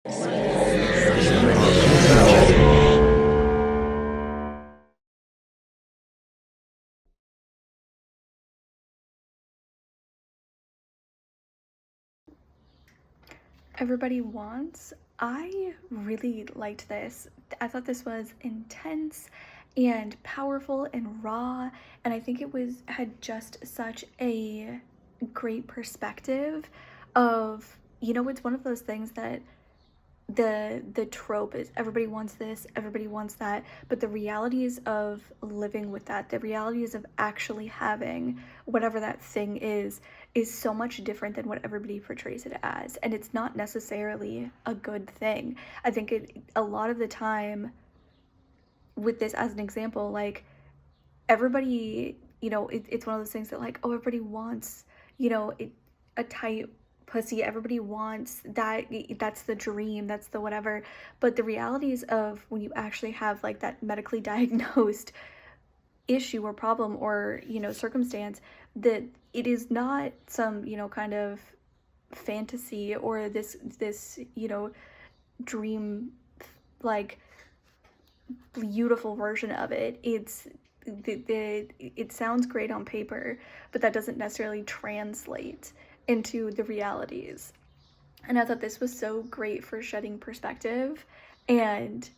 Everybody Wants. I really liked this. I thought this was intense and powerful and raw, and I think it had just such a great perspective of, it's one of those things that the trope is everybody wants this, everybody wants that, but the realities of living with that, the realities of actually having whatever that thing is so much different than what everybody portrays it as, and it's not necessarily a good thing. I think a lot of the time, with this as an example, like, everybody, it's one of those things that, like, oh, everybody wants, a tight pussy, everybody wants that, that's the dream, that's the whatever. But the realities of when you actually have, like, that medically diagnosed issue or problem or, circumstance, that it is not some, kind of fantasy or this dream, like, beautiful version of it. It sounds great on paper, but that doesn't necessarily translate into the realities. And I thought this was so great for shedding perspective and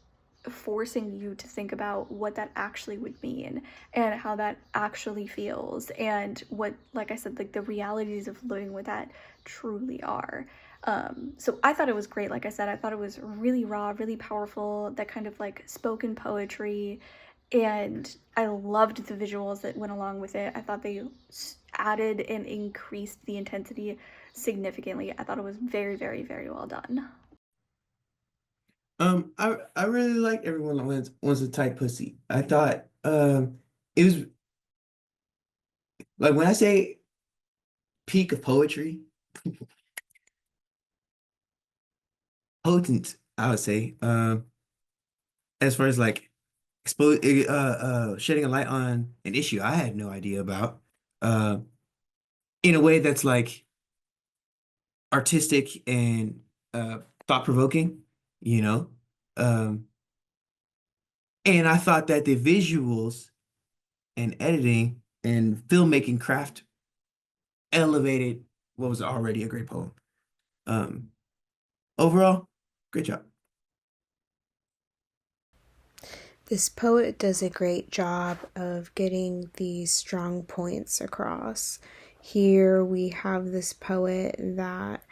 forcing you to think about what that actually would mean and how that actually feels and what, like I said, like, the realities of living with that truly are. So I thought it was great. Like I said, I thought it was really raw, really powerful, that kind of like spoken poetry. And I loved the visuals that went along with it. I thought they added and increased the intensity significantly. I thought it was very, very, very well done. I really like everyone wants a tight pussy. I thought it was like when I say peak of poetry, potent, I would say. As far as like shedding a light on an issue I had no idea about. Uh in a way that's like artistic and thought-provoking, you know. Um and I thought that the visuals and editing and filmmaking craft elevated what was already a great poem. Um, Overall, great job. This poet does a great job of getting these strong points across. Here we have this poet that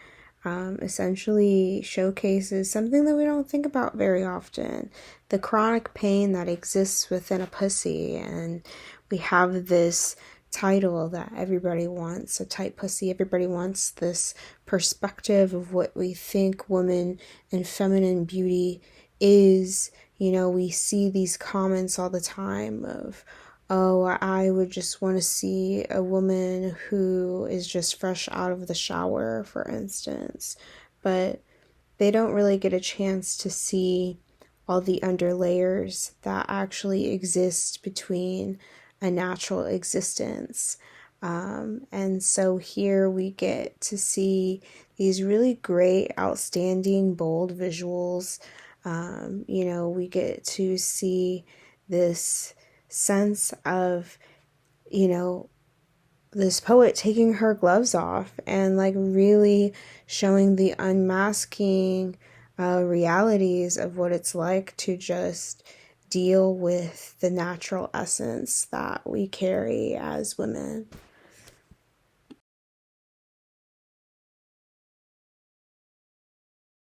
essentially showcases something that we don't think about very often, the chronic pain that exists within a pussy. And we have this title that everybody wants a tight pussy. Everybody wants this perspective of what we think woman and feminine beauty is. We see these comments all the time of, oh, I would just want to see a woman who is just fresh out of the shower, for instance. But they don't really get a chance to see all the underlayers that actually exist between a natural existence. And so here we get to see these really great, outstanding, bold visuals. We get to see this sense of, you know, this poet taking her gloves off and like really showing the unmasking realities of what it's like to just deal with the natural essence that we carry as women.